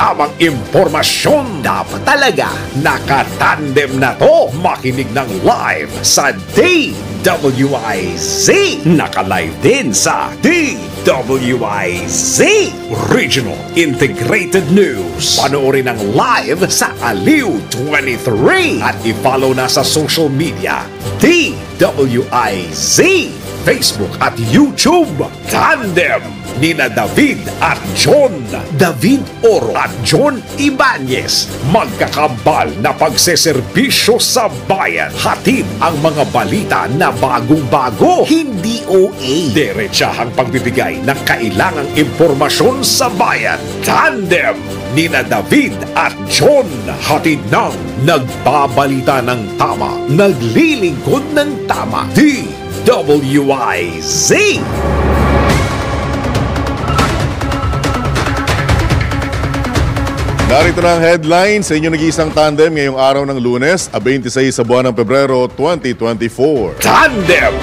tamang impormasyon. Dapat talaga nakatandem na to. Makinig ng live sa DWIZ. Naka-live din sa DWIZ Regional Integrated News. Panoorin ang live sa Aliw 23 at i-follow na sa social media DWIZ Facebook at YouTube. Tandem nina David at John. David Oro at John Ibanez. Magkakambal na pagseserbisyo sa bayan. Hatid ang mga balita na bagong-bago. Hindi OA. Diretsahang pagbibigay ng kailangang impormasyon sa bayan. Tandem nina David at John. Hatid ng nagbabalita ng tama. Naglilingkod ng tama. DWIZ. Narito na ang headline sa inyong nag-iisang tandem ngayong araw ng Lunes, 26 sa buwan ng Pebrero 2024. Tandem!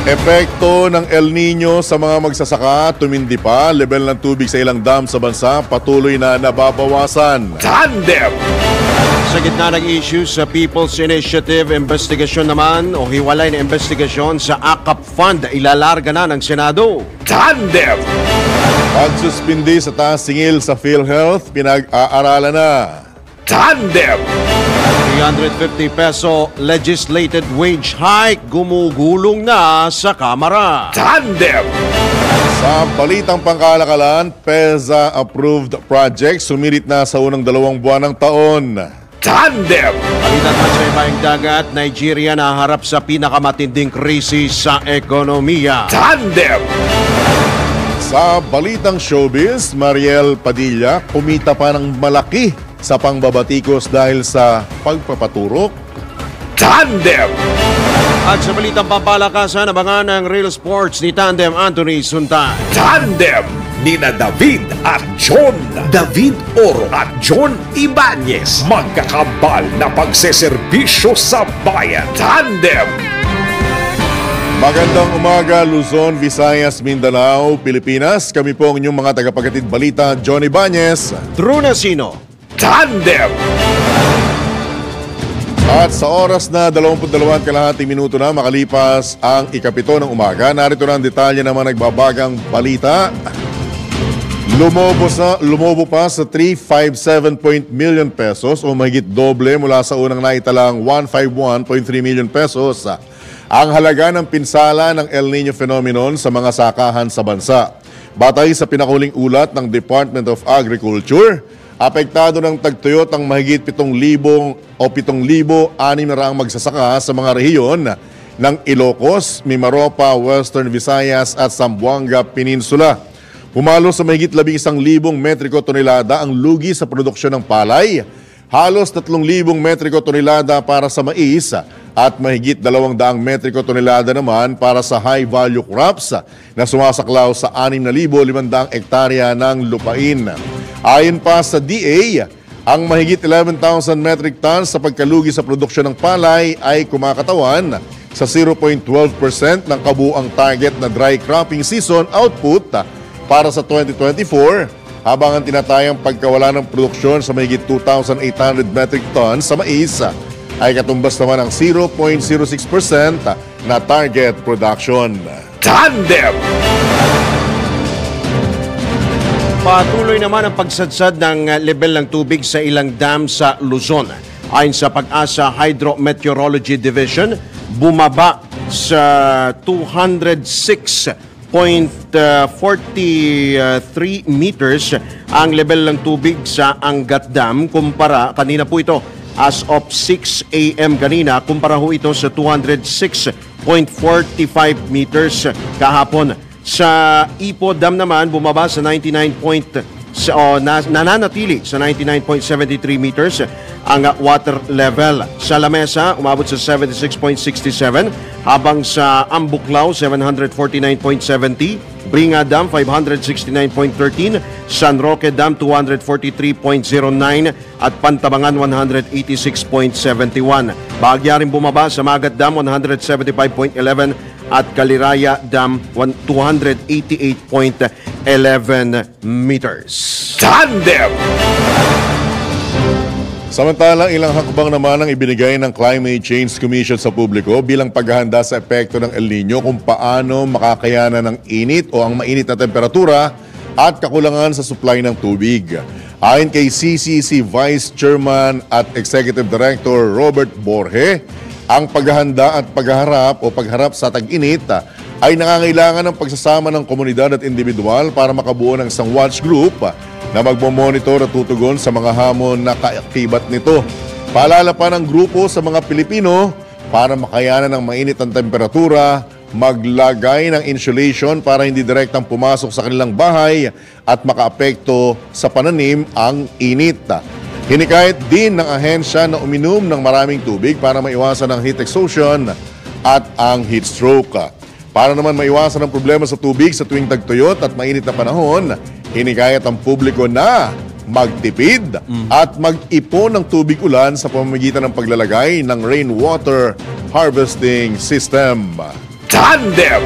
Epekto ng El Nino sa mga magsasaka, tumindi pa. Level ng tubig sa ilang dam sa bansa, patuloy na nababawasan. Tandem! Sa gitna ng issues sa People's Initiative, investigasyon naman o hiwalay na investigasyon sa AKAP Fund, ilalarga na ng Senado. Tandem! Pagsuspindi sa taas singil sa PhilHealth, pinag-aaralan na. Tandem! 350 peso legislated wage hike, gumugulong na sa Kamara. Tandem! Sa balitang pangkalakalan, PEZA approved project sumirit na sa unang 2 buwan ng taon. Tandem! Balitan pa sa ibaing dagat, Nigeria naharap sa pinakamatinding krisis sa ekonomiya. Tandem! Sa balitang showbiz, Mariel Padilla kumita pa ng malaki sa pangbabatikos dahil sa pagpapaturok. Tandem! At sa balitang pampalakasan, abangan ng Real Sports ni Tandem Anthony Suntan. Tandem nina David at John. David Oro at John Ibanez. Magkakambal na pagseserbisyo sa bayan. Tandem! Magandang umaga, Luzon, Visayas, Mindanao, Pilipinas. Kami po ang inyong mga tagapaghatid balita, John Ibanez. True na sino? Tandem! At sa oras na 22 kalahating minuto na makalipas ang ikapito ng umaga, narito na ang detalye ng mga nagbabagang balita. Lumobo pa sa 357 million pesos o mahigit doble mula sa unang naitalang 151.3 million pesos ang halaga ng pinsala ng El Nino phenomenon sa mga sakahan sa bansa. Batay sa pinakuling ulat ng Department of Agriculture, apektado ng tagtuyot ang mahigit 7,000 o 7,600 magsasaka sa mga rehiyon ng Ilocos, Mimaropa, Western Visayas at Zamboanga Peninsula. Pumalo sa mahigit 11,000 metriko tonelada ang lugi sa produksyon ng palay, halos 3,000 metriko tonelada para sa mais at mahigit 200 metriko tonelada naman para sa high-value crops na sumasaklaw sa 6,500 hektarya ng lupain. Ayon pa sa DA, ang mahigit 11,000 metric tons sa pagkalugi sa produksyon ng palay ay kumakatawan sa 0.12% ng kabuuang target na dry cropping season output para sa 2024, habang ang tinatayang pagkawala ng produksyon sa mahigit 2,800 metric tons sa mais ay katumbas naman ang 0.06% na target production. Tandem! Patuloy naman ang pagsadsad ng level ng tubig sa ilang dam sa Luzon. Ayon sa Pag-asa Hydrometeorology Division, bumaba sa 206.43 meters ang level ng tubig sa Angat Dam kumpara kanina po ito as of 6 a.m. kanina, kumpara ho ito sa 206.45 meters kahapon. Sa Ipo Dam naman, bumaba sa nananatili sa 99.73 meters ang water level. Sa Lamesa, umabot sa 76.67, habang sa Ambuklao, 749.70, Bringa Dam, 569.13, San Roque Dam, 243.09, at Pantabangan, 186.71. Bahagya rin bumaba sa Magat Dam, 175.11, at Kaliraya Dam 288.11 meters. Tandem! Samantalang ilang hakbang naman ang ibinigay ng Climate Change Commission sa publiko bilang paghahanda sa epekto ng El Nino kung paano makakayanan ng init o ang mainit na temperatura at kakulangan sa supply ng tubig. Ayon kay CCC Vice Chairman at Executive Director Robert Borge, ang paghahanda at pagharap sa tag-init ay nangangailangan ng pagsasama ng komunidad at individual para makabuo ng isang watch group na magmomonitor at tutugon sa mga hamon na kaakibat nito. Paalala pa ng grupo sa mga Pilipino para makayanan ng mainit ang temperatura, maglagay ng insulation para hindi direktang pumasok sa kanilang bahay at makaapekto sa pananim ang init. Hinikayat din ng ahensya na uminom ng maraming tubig para maiwasan ang heat exhaustion at ang heat stroke. Para naman maiwasan ang problema sa tubig sa tuwing tagtuyot at mainit na panahon, hinikayat ang publiko na magtipid at mag-ipon ng tubig ulan sa pamamagitan ng paglalagay ng rainwater harvesting system. Tandem!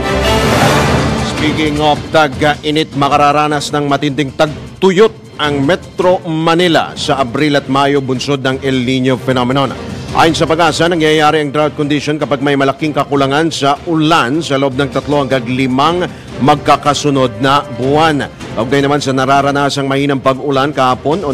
Speaking of tag-init, makararanas ng matinding tagtuyot ang Metro Manila sa Abril at Mayo bunsod ng El Nino phenomenon. Ayon sa Pag-asa, nangyayari ang drought condition kapag may malaking kakulangan sa ulan sa loob ng 3 hanggang 5 magkakasunod na buwan. Kaugnay naman sa nararanasang mahinang pag-ulan kahapon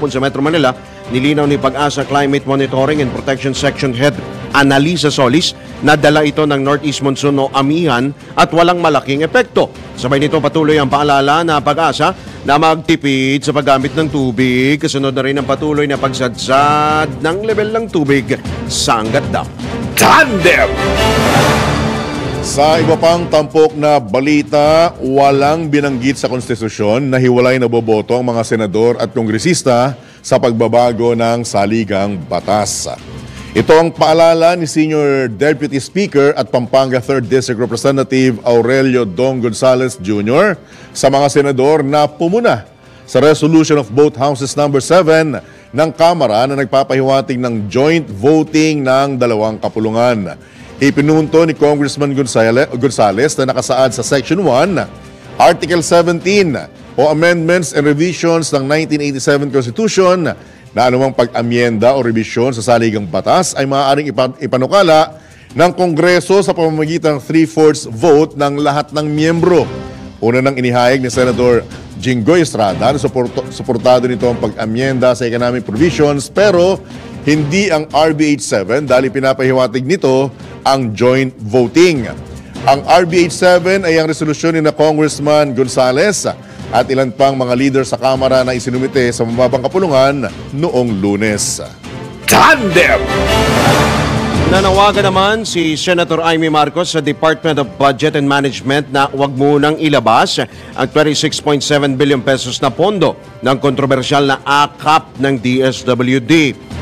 sa Metro Manila, nilinaw ni Pag-asa Climate Monitoring and Protection Section Head Analisa Solis na dala ito ng Northeast Monsoon o amihan at walang malaking epekto. Sabay nito patuloy ang paalala na Pag-asa na magtipid sa paggamit ng tubig, kasunod na rin ang patuloy na pagsadsad ng level ng tubig sa Angat Dam. Tandem! Sa iba pang tampok na balita, walang binanggit sa konstitusyon na hiwalay na boboto ang mga senador at kongresista sa pagbabago ng saligang batas. Ito ang paalala ni Senior Deputy Speaker at Pampanga 3rd District Representative Aurelio Dong Gonzales Jr. sa mga senador na pumuna sa resolution of both houses number 7 ng Kamara na nagpapahiwatig ng joint voting ng dalawang kapulungan. Ipinunto ni Congressman Gonzales na nakasaad sa Section 1, Article 17 o Amendments and Revisions ng 1987 Constitution na anumang pag-amyenda o revisyon sa saligang batas ay maaaring ipanukala ng Kongreso sa pamamagitan ng 3/4 vote ng lahat ng miyembro. Una nang inihayag ni Senator Jinggoy Estrada na suportado nito ang pag-amyenda sa economic provisions pero hindi ang RBH 7 dahil pinapahiwatig nito ang joint voting. Ang RBH 7 ay ang resolusyon ni na Congressman Gonzales at ilan pang mga leader sa Kamara na isinumite sa mababang kapulungan noong Lunes. Tandem! Nanawagan naman si Senator Amy Marcos sa Department of Budget and Management na huwag munang ilabas ang 26.7 billion pesos na pondo ng kontrobersyal na AKAP ng DSWD.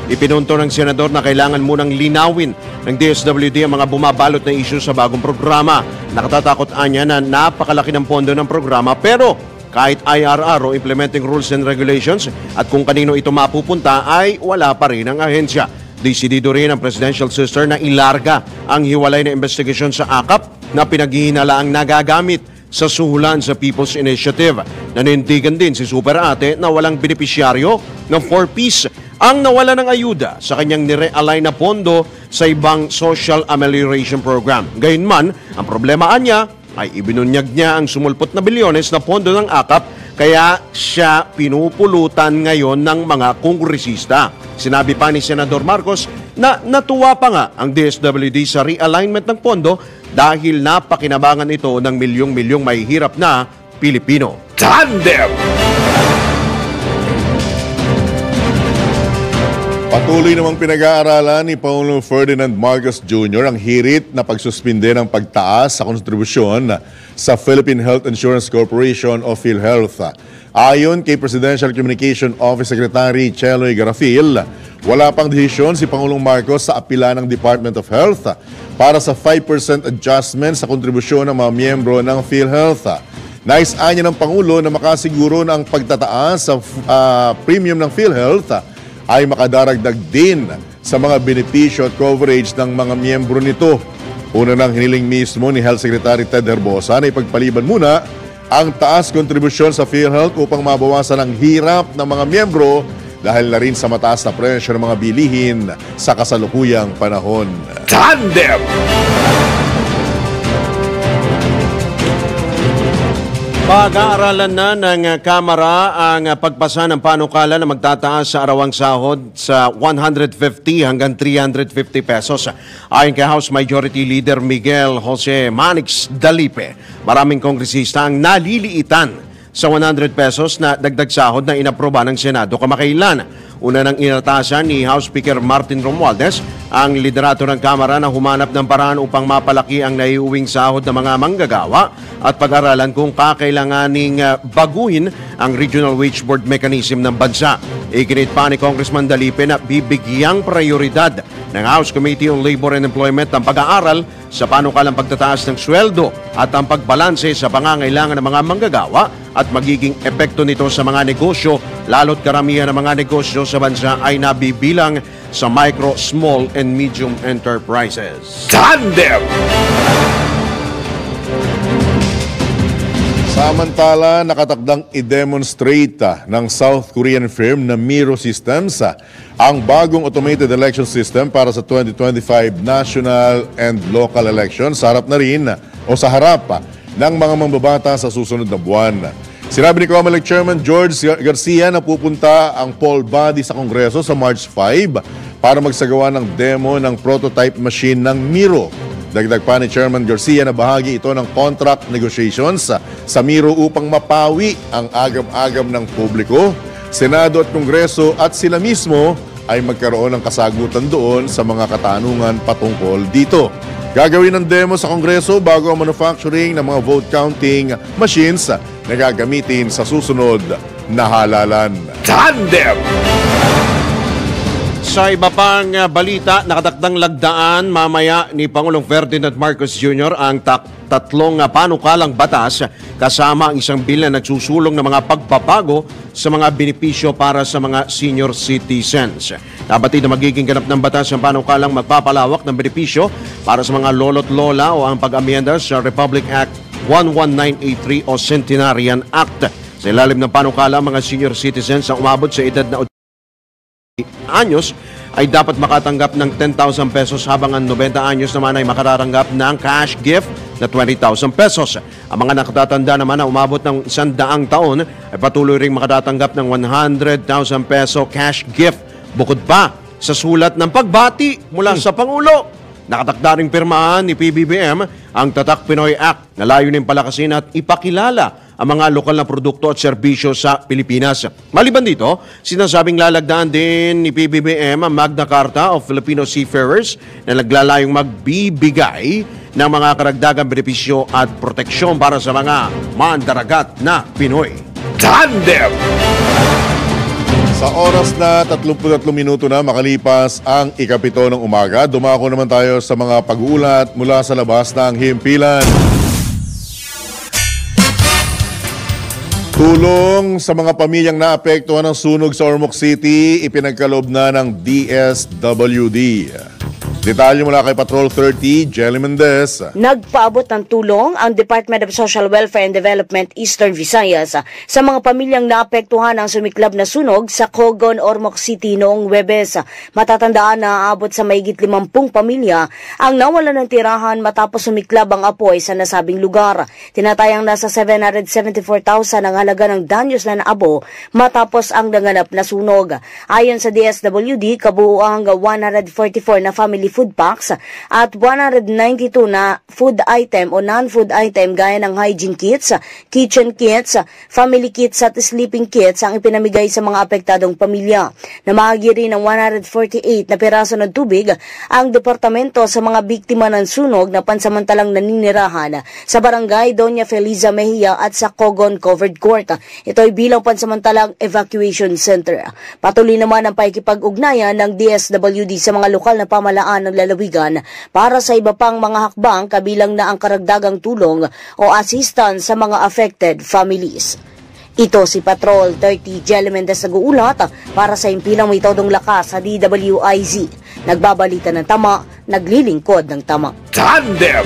Ipinunto ng senador na kailangan munang linawin ng DSWD ang mga bumabalot na issue sa bagong programa. Nakatatakot anya na napakalaki ng pondo ng programa pero kahit IRR o Implementing Rules and Regulations at kung kanino ito mapupunta ay wala pa rin ang ahensya. Desidido rin ang Presidential Sister na ilarga ang hiwalay na investigasyon sa AKAP na pinaghihinalaang nagagamit sa suhulan sa People's Initiative. Nanindigan din si Super Ate na walang benepisyaryo ng 4Ps ang nawala ng ayuda sa kanyang nire-align na pondo sa ibang social amelioration program. Gayunman, ang problemahan niya ay ibinunyag niya ang sumulpot na bilyones na pondo ng AKAP kaya siya pinupulutan ngayon ng mga kongresista. Sinabi pa ni Senador Marcos na natuwa pa nga ang DSWD sa realignment ng pondo dahil napakinabangan ito ng milyong-milyong mahihirap na Pilipino. Tandem! Patuloy namang pinag-aaralan ni Pangulong Ferdinand Marcos Jr. ang hirit na pagsuspinde ng pagtaas sa kontribusyon sa Philippine Health Insurance Corporation o PhilHealth. Ayon kay Presidential Communication Office Secretary Cheloy Garafil, wala pang desisyon si Pangulong Marcos sa apila ng Department of Health para sa 5% adjustment sa kontribusyon ng mga miyembro ng PhilHealth. Nais-anya ng Pangulo na makasiguro na ang pagtataas sa premium ng PhilHealth ay makadaragdag din sa mga benepisyo at coverage ng mga miyembro nito. Una nang hiniling mismo ni Health Secretary Ted Herbosa na ipagpaliban muna ang taas kontribusyon sa PhilHealth upang mabawasan ang hirap ng mga miyembro dahil na rin sa mataas na presyo ng mga bilihin sa kasalukuyang panahon. Tandem! Pag-aaralan na ng Kamara ang pagpasa ng panukala na magtataas sa arawang sahod sa 150 hanggang 350 pesos. Ayon kay House Majority Leader Miguel Jose Manix Dalipe, maraming kongresista ang naliliitan sa 100 pesos na dagdag sahod na inaproba ng Senado kamakailan. Una nang inatasan ni House Speaker Martin Romualdez ang liderato ng Kamara na humanap ng paraan upang mapalaki ang naiuwing sahod ng mga manggagawa at pag-aralan kung kakailanganing baguhin ang Regional Wage Board mechanism ng bansa. Iginit pa ni Congressman Dalipe na bibigyang prioridad ng House Committee on Labor and Employment ang pag-aaral sa panukalang pagtataas ng sweldo at ang pagbalanse sa pangangailangan ng mga manggagawa at magiging epekto nito sa mga negosyo, lalo't karamihan ng mga negosyo sa bansa ay nabibilang sa micro, small, and medium enterprises. Tandem! Samantala, nakatakdang i-demonstrate ng South Korean firm na Miro Systems ang bagong automated election system para sa 2025 national and local elections sa harap na rin o sa harap ng mga mambabata sa susunod na buwan. Sinabi ni COMELEC Chairman George Garcia na pupunta ang poll body sa Kongreso sa March 5 para magsagawa ng demo ng prototype machine ng Miro. Dagdag pa ni Chairman Garcia na bahagi ito ng contract negotiations sa Miro upang mapawi ang agam-agam ng publiko, Senado at Kongreso at sila mismo ay magkaroon ng kasagutan doon sa mga katanungan patungkol dito. Gagawin ng demo sa Kongreso bago ang manufacturing ng mga vote counting machines na gagamitin sa susunod na halalan. Tandem! Sa iba pang balita, nakatakdang lagdaan mamaya ni Pangulong Ferdinand Marcos Jr. ang tatlong panukalang batas kasama ang isang bill na nagsusulong ng mga pagpapago sa mga benepisyo para sa mga senior citizens. Nabatid na magiging ganap ng batas ang panukalang magpapalawak ng benepisyo para sa mga lolo't lola o ang pag-amyenda sa Republic Act 11983 o Centenarian Act. Sa ilalim ng panukala, mga senior citizens ang umabot sa edad na anyos ay dapat makatanggap ng 10,000 pesos habang ang 90 anyos naman ay makararanggap ng cash gift na 20,000 pesos. Ang mga nakatatanda naman na umabot ng 100 taon ay patuloy ring makatatanggap ng 100,000 peso cash gift. Bukod pa sa sulat ng pagbati mula sa Pangulo. Nakatakda ring pirmahan ni PBBM ang Tatak Pinoy Act na layunin palakasin at ipakilala ang mga lokal na produkto at serbisyo sa Pilipinas. Maliban dito, sinasabing lalagdaan din ni PBBM ang Magna Carta of Filipino Seafarers na naglalayong magbibigay ng mga karagdagang benepisyo at proteksyon para sa mga mandaragat na Pinoy. Tandem! Sa oras na 33 minuto na makalipas ang ikapito ng umaga, dumako naman tayo sa mga pag-uulat mula sa labas ng himpilan. Tulong sa mga pamilyang naapektuhan ng sunog sa Ormoc City, ipinagkaloob na ng DSWD. Detalye mula kay Patrol 30, Jelly Mendez. Nagpaabot ng tulong ang Department of Social Welfare and Development Eastern Visayas sa mga pamilyang naapektuhan ng sumiklab na sunog sa Cogon, Ormoc City noong Huwebes. Matatandaan na aabot sa mahigit 50 pamilya ang nawalan ng tirahan matapos sumiklab ang apoy sa nasabing lugar. Tinatayang nasa 774,000 ang halaga ng danyos na naabo matapos ang nanganap na sunog. Ayon sa DSWD, kabuuang 144 na family food packs at 192 na food item o non-food item gaya ng hygiene kits, kitchen kits, family kits at sleeping kits ang ipinamigay sa mga apektadong pamilya. Namahagi rin ng 148 na piraso ng tubig ang departamento sa mga biktima ng sunog na pansamantalang naninirahan sa barangay Doña Feliza Mejia at sa Cogon Covered Court. Ito ay bilang pansamantalang evacuation center. Patuloy naman ang pakikipag-ugnayan ng DSWD sa mga lokal na pamahalaan ng lalawigan para sa iba pang mga hakbang kabilang na ang karagdagang tulong o assistance sa mga affected families. Ito si Patrol 30 Jelly Mendez nag-uulat para sa impilang may todong lakas sa DWIZ. Nagbabalita ng tama, naglilingkod ng tama. Tandem.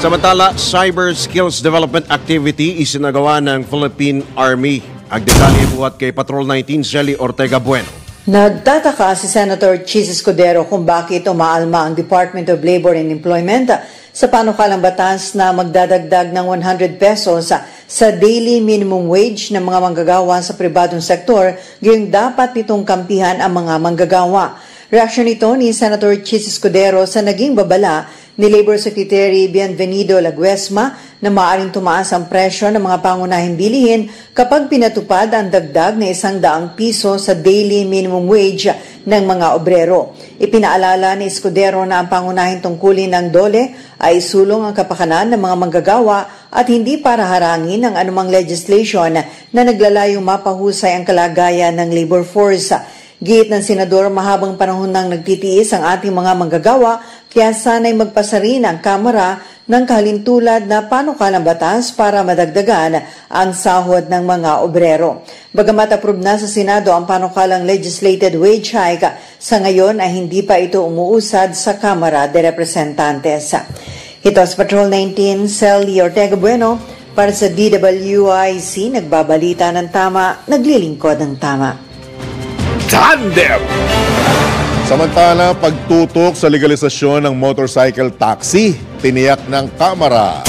Samantala, cyber skills development activity isinagawa ng Philippine Army. Ang detalye buhat kay Patrol 19, Shelly Ortega Bueno. Nagtataka si Senator Chis Escudero kung bakit umaalma ang Department of Labor and Employment sa panukalang batas na magdadagdag ng 100 pesos sa daily minimum wage ng mga manggagawa sa pribadong sektor, gayong dapat nitong kampihan ang mga manggagawa. Reaksyon nito ni Senator Chis Escudero sa naging babala ni Labor Secretary Bienvenido Laguesma na maaaring tumaas ang presyo ng mga pangunahing bilihin kapag pinatupad ang dagdag na 100 piso sa daily minimum wage ng mga obrero. Ipinaalala ni Escudero na ang pangunahing tungkulin ng DOLE ay sulong ang kapakanan ng mga manggagawa at hindi para harangin ang anumang legislation na naglalayong mapahusay ang kalagayan ng labor force. Giit ng Senador, mahabang panahon nang nagtitiis ang ating mga manggagawa, kaya sana'y magpasa rin ang Kamara ng kahalintulad na panukalang batas para madagdagan ang sahod ng mga obrero. Bagamat approve na sa Senado ang panukalang legislated wage hike, sa ngayon ay hindi pa ito umuusad sa Kamara de Representantes. Ito sa Patrol 19, Shelly Ortega Bueno, para sa DWIC, nagbabalita ng tama, naglilingkod ng tama. Tandem. Samantala, pagtutok sa legalisasyon ng motorcycle taxi, tiniyak ng Kamara.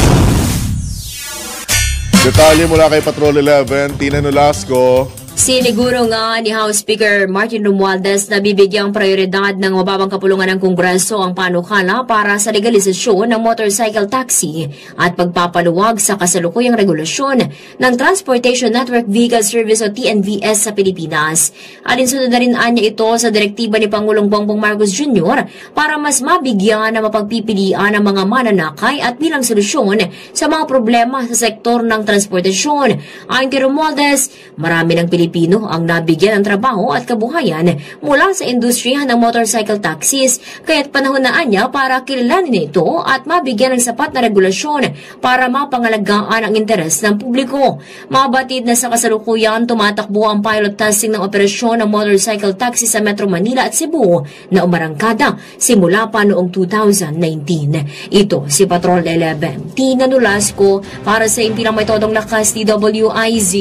Detalye mula kay Patrol 11, Tina Nolasco. Siniguro nga ni House Speaker Martin Romualdez na bibigyang prioridad ng mababang kapulungan ng Kongreso ang panukala para sa legalisasyon ng motorcycle taxi at pagpapaluwag sa kasalukuyang regulasyon ng Transportation Network Vehicle Service o TNVS sa Pilipinas. Alinsunod na rin anya ito sa direktiba ni Pangulong Bongbong Marcos Jr. para mas mabigyan na mapagpipilian ang mga mananakay at bilang solusyon sa mga problema sa sektor ng transportasyon. Ayon kay Romualdez, marami ng Pilipino ang nabigyan ng trabaho at kabuhayan mula sa industriya ng motorcycle taxis, kaya't panahon na anya para kilalanin ito at mabigyan ng sapat na regulasyon para mapangalagaan ang interes ng publiko. Mabatid na sa kasalukuyan tumatakbo ang pilot testing ng operasyon ng motorcycle taxi sa Metro Manila at Cebu na umarangkada simula pa noong 2019. Ito si Patrol 11, Tina Nolasco, para sa impilang may todong lakas DWIZ,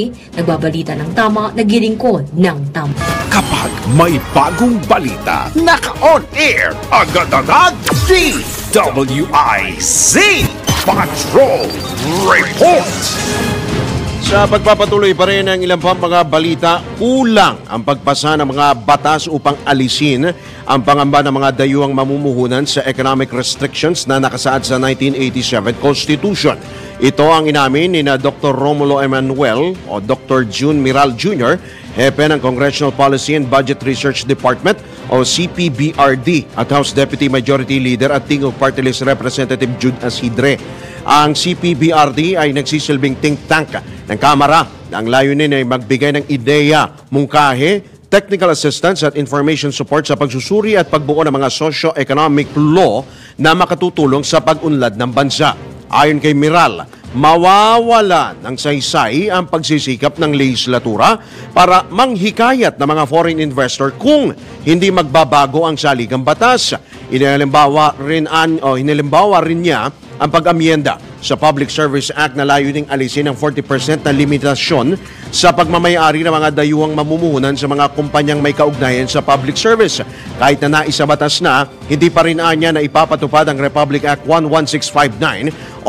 nagbabalita ng tama, naglilingkod ng tama. Kapag may bagong balita, naka-on air agad-agad DWIZ Patrol Report. Sa pagpapatuloy pa rin ng ilang pang mga balita, kulang ang pagpasa ng mga batas upang alisin ang pangamba ng mga dayuhang mamumuhunan sa economic restrictions na nakasaad sa 1987 Constitution. Ito ang inamin ni na Dr. Romulo Emanuel o Dr. June Miral Jr., hepe ng Congressional Policy and Budget Research Department o CPBRD at House Deputy Majority Leader at Tingog Party List Representative Jude Asidre. Ang CPBRD ay nagsisilbing think tank ng Kamara na ang layunin ay magbigay ng ideya, mungkahe, technical assistance at information support sa pagsusuri at pagbuo ng mga socio-economic law na makatutulong sa pag-unlad ng bansa. Ayon kay Miral, mawawala ng saysay ang pagsisikap ng legislatura para manghikayat ng mga foreign investor kung hindi magbabago ang saligang batas. Hinilimbawa rin niya ang pag-amyenda sa Public Service Act na layuning alisin ang 40% na limitasyon sa pagmamayari ng mga dayuhang mamumuhunan sa mga kumpanyang may kaugnayan sa public service. Kahit na naisabatas na, hindi pa rin anya na ipapatupad ang Republic Act 11659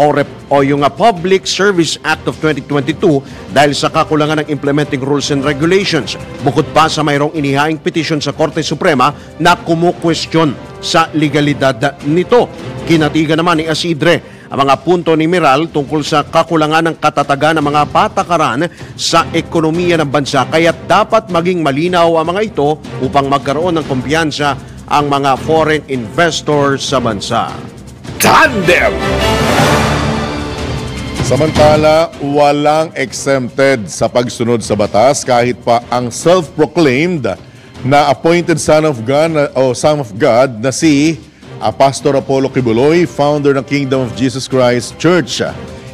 o yung Public Service Act of 2022 dahil sa kakulangan ng implementing rules and regulations. Bukod pa sa mayroong inihaing petisyon sa Korte Suprema na kumukwestiyon sa legalidad nito. Kinatigan naman ni Asidre ang mga punto ni Miral tungkol sa kakulangan ng katatagan ng mga patakaran sa ekonomiya ng bansa, kaya dapat maging malinaw ang mga ito upang magkaroon ng kumpiyansa ang mga foreign investors sa bansa. Tandem. Samantala, walang exempted sa pagsunod sa batas kahit pa ang self-proclaimed na appointed son of God na si Pastor Apollo Kibuloy, founder ng Kingdom of Jesus Christ Church.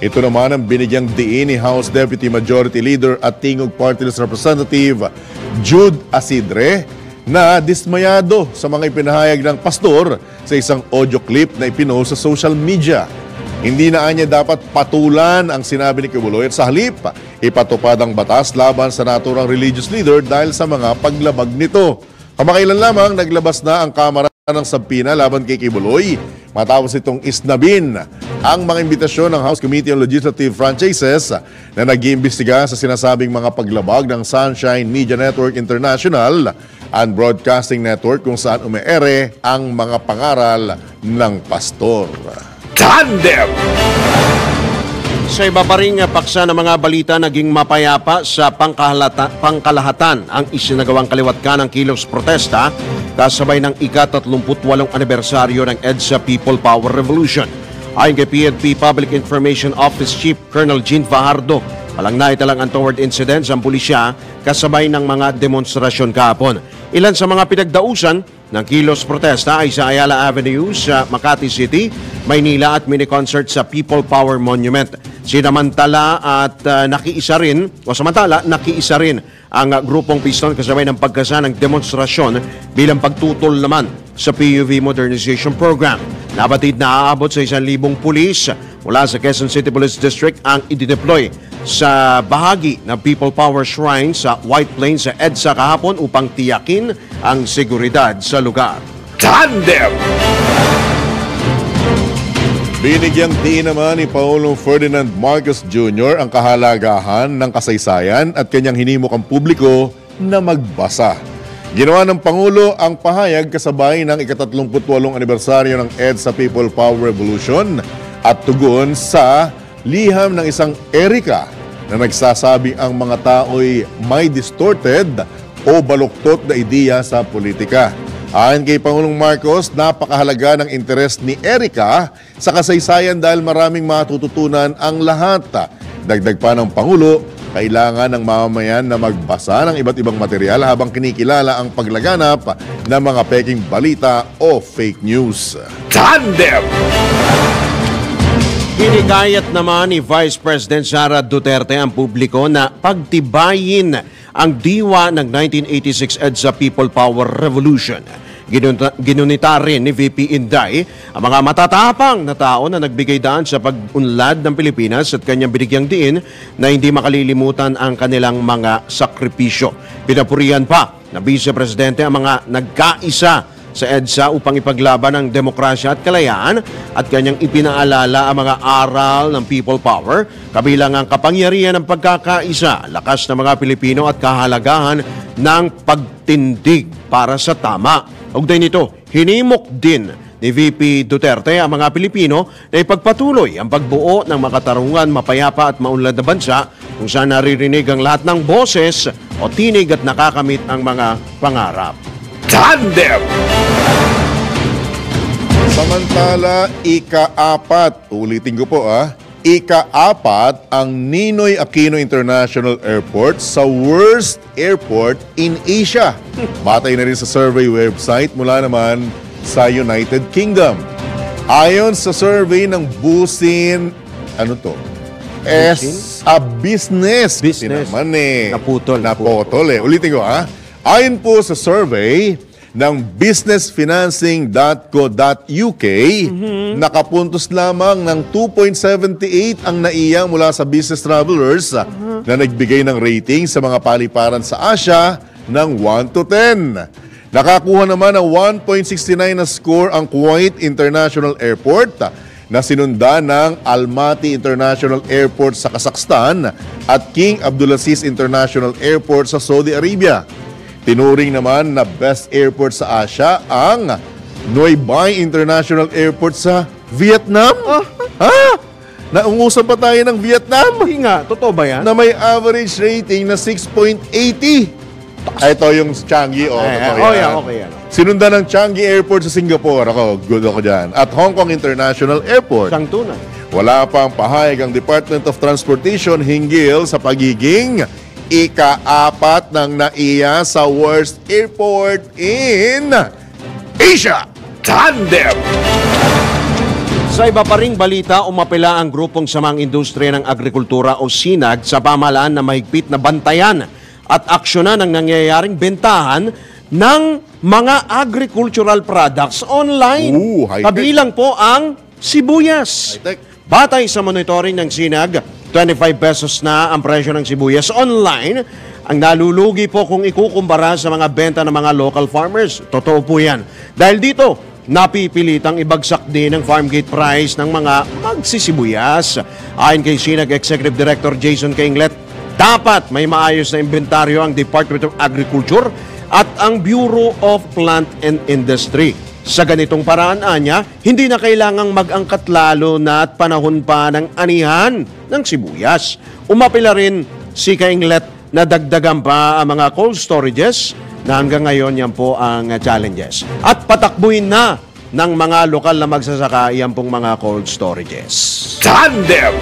Ito naman ang binigyang diin ni House Deputy Majority Leader at Tingog Party List Representative Jude Asidre na dismayado sa mga ipinahayag ng pastor sa isang audio clip na ipinost sa social media. Hindi na niya dapat patulan ang sinabi ni Kibuloy at sa halip, ipatupad ang batas laban sa naturang religious leader dahil sa mga paglabag nito. Kamakailan lamang naglabas na ang Kamara ng Sabpina laban kay Kibuloy matapos itong isnabin ang mga imbitasyon ng House Committee on Legislative Franchises na nag-iimbestiga sa sinasabing mga paglabag ng Sunshine Media Network International and Broadcasting Network kung saan umeere ang mga pangaral ng pastor. Tandem! Sa iba pa ring paksa ng mga balita, naging mapayapa sa pangkalahatan ang isinagawang kaliwat ng kilos protesta kasabay ng ika-38 anibersaryo ng EDSA People Power Revolution. Ayon kay PNP Public Information Office Chief Colonel Jean Fajardo, walang naitalang untoward incidents ang pulisya kasabay ng mga demonstrasyon kahapon. Ilan sa mga pinagdausan ng kilos protesta ay sa Ayala Avenue sa Makati City, Maynila at mini-concert sa People Power Monument. Samantala nakiisa rin ang grupong Piston kasabay ng pagkasa ng demonstrasyon bilang pagtutol naman sa PUV Modernization Program. Nabatid na aabot sa 1,000 pulis mula sa Quezon City Police District ang idideploy sa bahagi ng People Power Shrine sa White Plains sa EDSA kahapon upang tiyakin ang seguridad sa lugar. Tandem! Binigyang diin naman ni Pangulong Ferdinand Marcos Jr. ang kahalagahan ng kasaysayan at kanyang hinimok ang publiko na magbasa. Ginawa ng Pangulo ang pahayag kasabay ng ika-38 anibersaryo ng EDSA People Power Revolution at tugon sa liham ng isang Erika na nagsasabing ang mga tao'y may distorted o baluktot na ideya sa politika. Ayon kay Pangulong Marcos, napakahalaga ng interes ni Erika sa kasaysayan dahil maraming matututunan ang lahat. Dagdag pa ng Pangulo, kailangan ng mamamayan na magbasa ng iba't ibang material habang kinikilala ang paglaganap ng mga peking balita o fake news. Tandem! Hinikayat naman ni Vice President Sara Duterte ang publiko na pagtibayin ang diwa ng 1986 EDSA People Power Revolution. Ginunita rin ni VP Inday ang mga matatapang na tao na nagbigay daan sa pag-unlad ng Pilipinas at kanyang binigyang diin na hindi makalilimutan ang kanilang mga sakripisyo. Pinapurihan pa na Vice Presidente ang mga nagkaisa sa EDSA upang ipaglaban ang demokrasya at kalayaan at kanyang ipinaalala ang mga aral ng People Power, kabilang ang kapangyarihan ng pagkakaisa, lakas ng mga Pilipino at kahalagahan ng pagtindig para sa tama. Ugnayan nito, hinimok din ni VP Duterte ang mga Pilipino na ipagpatuloy ang pagbuo ng makatarungan, mapayapa at maunlad na bansa kung saan naririnig ang lahat ng boses o tinig at nakakamit ang mga pangarap. Tandem! Samantala, ika-4, ulitin ko po ika-4 ang Ninoy Aquino International Airport sa worst airport in Asia. Batay na rin sa survey website mula naman sa United Kingdom. Ayon sa survey ng Busin, business. Naman naputol Ulitin ko Ayon po sa survey ng businessfinancing.co.uk, nakapuntos lamang ng 2.78 ang naiya mula sa business travelers na nagbigay ng rating sa mga paliparan sa Asia ng 1 to 10. Nakakuha naman ng 1.69 na score ang Kuwait International Airport na sinundan ng Almaty International Airport sa Kazakhstan at King Abdulaziz International Airport sa Saudi Arabia. Tinuring naman na best airport sa Asia ang Noi Bai International Airport sa Vietnam. Naungusan pa tayo ng Vietnam. Hindi nga, totoo ba yan? Na may average rating na 6.80. Ito yung Changi. Okay yan. Sinundan ng Changi Airport sa Singapore. Good ako dyan. At Hong Kong International Airport. Isang tunay. Wala pang pahayag ang Department of Transportation hinggil sa pagiging ika-4 ng naiya sa worst airport in Asia. Tandem! Sa iba pa ring balita, umapela ang grupong Samang Industriya ng Agrikultura o SINAG sa pamahalaan na mahigpit na bantayan at aksyonan ang nangyayaring bentahan ng mga agricultural products online. High-tech. Kabilang po ang sibuyas. High-tech. Batay sa monitoring ng Sinag, 25 pesos na ang presyo ng sibuyas online. Ang nalulugi po kung ikukumpara sa mga benta ng mga local farmers. Totoo po yan. Dahil dito, napipilitang ibagsak din ang farm gate price ng mga magsisibuyas. Ayon kay Sinag Executive Director Jason Kainglet, dapat may maayos na inventaryo ang Department of Agriculture at ang Bureau of Plant and Industry. Sa ganitong paraan, anya, hindi na kailangang mag-angkat lalo na at panahon pa ng anihan ng sibuyas. Umapila rin si Kainglet na dagdagan pa ang mga cold storages na hanggang ngayon yan po ang challenges. At patakbuhin na ng mga lokal na magsasaka yan pong mga cold storages. Tandem!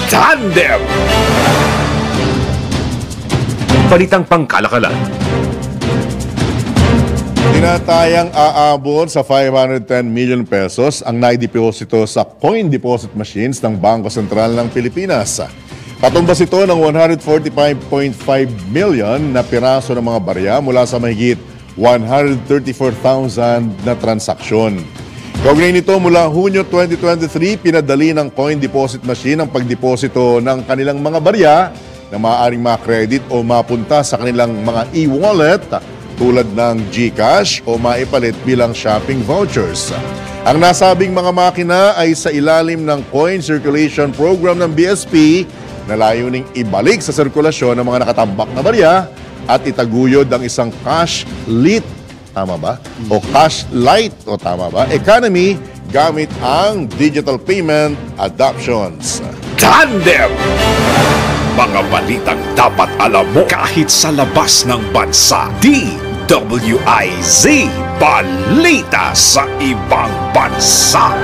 Tandem! Balitang pangkalakalan. Tinatayang aabot sa 510 million pesos ang naideposito sa coin deposit machines ng Bangko Sentral ng Pilipinas. Katumbas ito ng 145.5 million na piraso ng mga barya mula sa mahigit 134,000 na transaksyon. Kaugnay nito, mula Hunyo 2023, pinadali ng coin deposit machine ang pagdeposito ng kanilang mga barya na maaaring ma-credit o mapunta sa kanilang mga e-wallet tulad ng GCash o maipalit bilang shopping vouchers. Ang nasabing mga makina ay sa ilalim ng Coin Circulation Program ng BSP na layuning ibalik sa sirkulasyon ng mga nakatambak na barya at itaguyod ang isang cash lit, tama ba? O cash light, o tama ba? Economy gamit ang digital payment adoptions. Tandem! Mga balitang dapat alam mo kahit sa labas ng bansa. DWIZ Balita sa Ibang Bansa.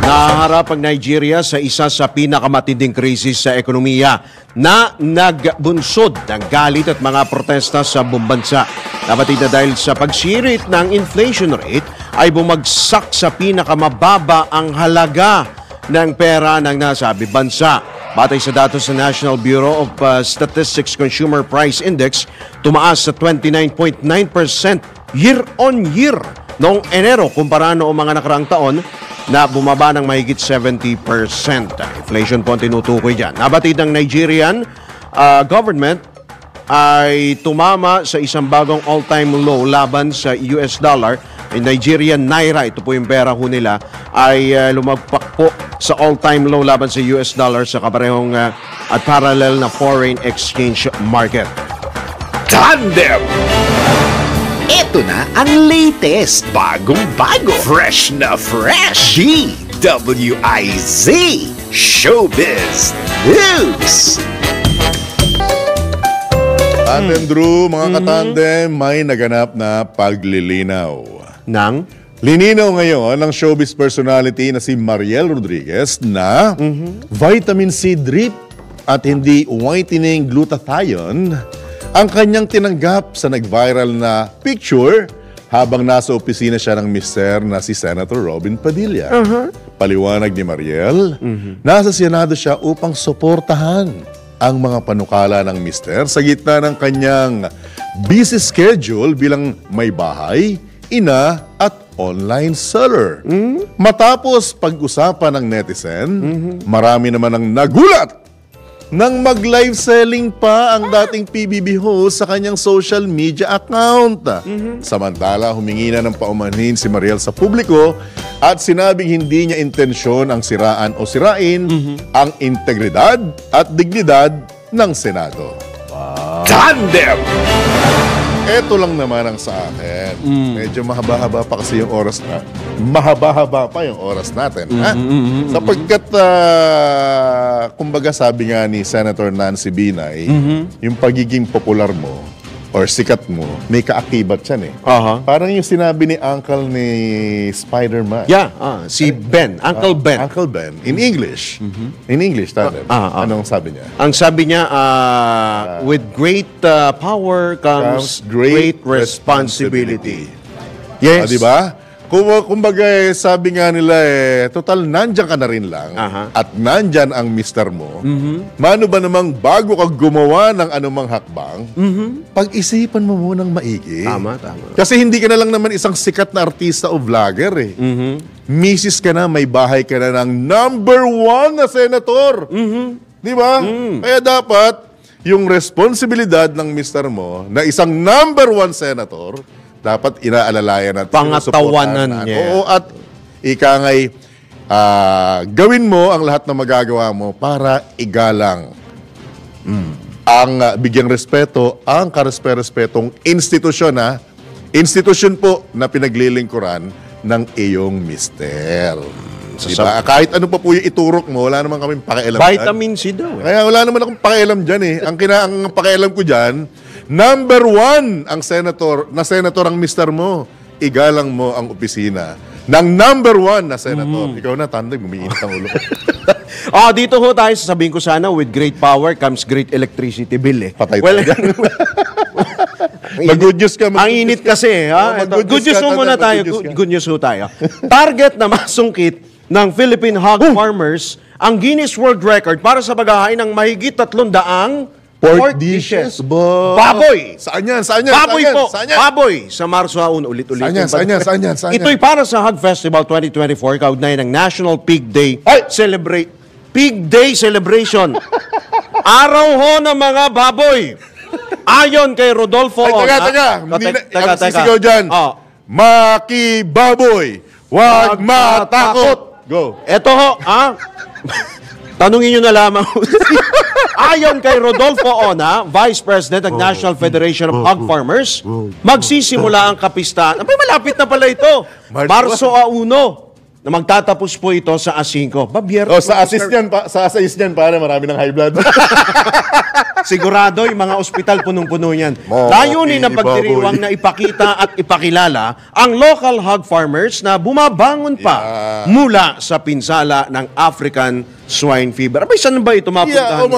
Naharap ang Nigeria sa isa sa pinakamatinding krisis sa ekonomiya na nagbunsod ng galit at mga protesta sa buong bansa. Nabatid na dahil sa pagsirit ng inflation rate ay bumagsak sa pinakamababa ang halaga ng pera ng nasabi bansa. Batay sa datos sa National Bureau of Statistics Consumer Price Index, tumaas sa 29.9% year-on-year noong Enero kumpara noong mga nakaraang taon na bumaba ng mahigit 70%. Inflation po ang tinutukoy dyan. Nabatid ng Nigerian government ay tumama sa isang bagong all-time low laban sa US dollar. Yung Nigerian Naira, ito po yung pera ho nila, ay lumagpak po sa all-time low laban sa US dollar sa kaparehong at parallel na foreign exchange market. Tandem! Ito na ang latest, bagong-bago, fresh na fresh, DWIZ Showbiz News. Tandem Drew, mga katandem, may naganap na paglilinaw. Nang? Lininaw ngayon ng showbiz personality na si Mariel Rodriguez na vitamin C drip at hindi whitening glutathione ang kanyang tinanggap sa nag-viral na picture habang nasa opisina siya ng mister na si Senator Robin Padilla. Paliwanag ni Mariel, nasa Senado siya upang suportahan ang mga panukala ng mister sa gitna ng kanyang busy schedule bilang may bahay, ina at online seller. Matapos pag-usapan ng netizen, marami naman ang nagulat nang mag-live selling pa ang dating PBB host sa kanyang social media account. Samantala, humingi na ng paumanhin si Mariel sa publiko at sinabing hindi niya intensyon ang siraan o sirain ang integridad at dignidad ng Senado. Tandem! Ito lang naman ang sa akin. Medyo mahaba-haba pa kasi yung oras na. Mahaba-haba pa yung oras natin. Sapagkat, kumbaga sabi nga ni Senator Nancy Binay, yung pagiging popular mo or sikat mo, may kaakibat yan eh. Parang yung sinabi ni Uncle ni Spider-Man. Yeah, si Ben, Uncle Ben. Uncle Ben, in English. In English, tandem. Anong sabi niya? Ang sabi niya, with great power comes great responsibility. Yes. Di ba? Kumbaga, sabi nga nila total nandyan ka na rin lang at nandyan ang mister mo. Mano ba namang bago ka gumawa ng anumang hakbang, pag-isipan mo munang maigi. Tama. Kasi hindi ka na lang naman isang sikat na artista o vlogger Misis ka na, may bahay ka na ng number 1 na senator. Di ba? Kaya dapat, yung responsibilidad ng mister mo na isang number 1 senator, dapat inaalalayan at pangatawanan niya. Oo, at ika nga'y gawin mo ang lahat na magagawa mo para igalang ang bigyang respeto, ang karespe-respetong institusyon institusyon po na pinaglilingkuran ng iyong mister. Diba? Kahit ano pa po yung iturok mo, wala naman kaming pakialam. Vitamin C daw. Kaya wala naman akong pakialam dyan Ang pakialam ko dyan, number 1 ang senator ang mister mo. Igalang mo ang opisina ng number 1 na senator. Ikaw na, Tandem, gumiinit ang ulo. Dito ho tayo, sasabihin ko sana, with great power comes great electricity bill Patay tayo dyan. Mag-good news ka. Ang init kasi. Good news ho muna tayo. Good news ho tayo. Target na masungkit ng Philippine hog farmers ang Guinness World Record para sa paghahain ng mahigit 300 pork dishes. Baboy! Saan yan? Baboy po! Baboy! Sa Marso 1, ulit-ulit. Saan yan? Ito'y para sa Hog Festival 2024, kaugnay ng National Pig Day Pig Day Celebration. Araw ho ng mga baboy. Ayon kay Rodolfo Teka. Sisigaw dyan. Makibaboy! Huwag matakot! Go! Eto ho, tanungin nyo na lamang. Ayon kay Rodolfo Ona, Vice President ng National Federation of Hog Farmers, magsisimula ang kapistahan. Malapit na pala ito. Marso 1 na magtatapos po ito sa A5. Sa assist yan, pare, marami ng high blood. Sigurado, yung mga ospital punong-puno yan. Layunin ng pagdiriwang na ipakita at ipakilala ang local hog farmers na bumabangon pa mula sa pinsala ng African swine fever. Abay, saan ba ito mapuntahan?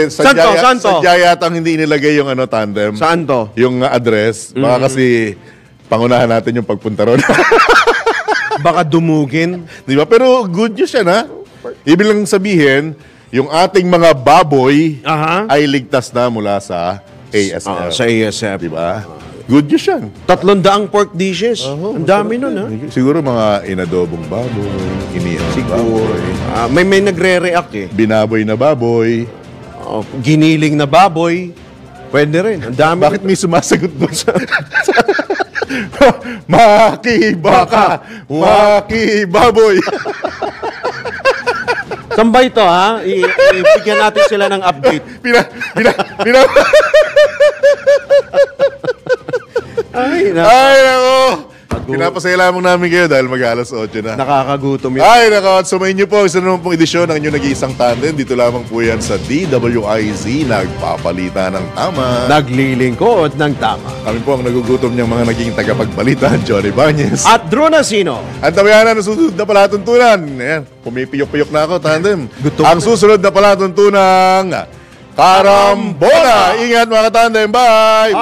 Saan to? Sadya yata hindi inilagay yung Tandem. Saan to? Yung address. Baka kasi pangunahan natin yung pagpunta ron. Baka dumugin. Di ba? Pero good news yan, Ibig lang sabihin, yung ating mga baboy ay ligtas na mula sa ASF. Sa ASF. Di ba? Good news yan. 300 pork dishes. Ang dami nun, Siguro mga inadobong baboy, inihang baboy. May nagre-react Binaboy na baboy. Giniling na baboy. Pwede rin. Ang dami. Bakit may sumasagot doon sa... Makibaka! Makibaboy! Saan ba ito, ibigyan natin sila ng update. Ay, nako! Pinapasaya lamang namin kayo dahil mag-alas 8 na. Nakakagutom yun. Ay, nako! Sumayin niyo po. Isa naman pong edisyon ng inyong nag-iisang tandem. Dito lamang po yan sa DWIZ. Nagpapalita ng tama. Naglilingkod ng tama. Kami po ang nagugutom niyang mga naging tagapagbalita. Johnny Bañez. At Drew Nasino. Ang tawayanan ng susunod na palatuntunan. Ayan, pumipiyok-piyok na ako, tandem. Gutom. Ang susunod na palatuntunan, Karambola! Ingat mga tandem. Bye!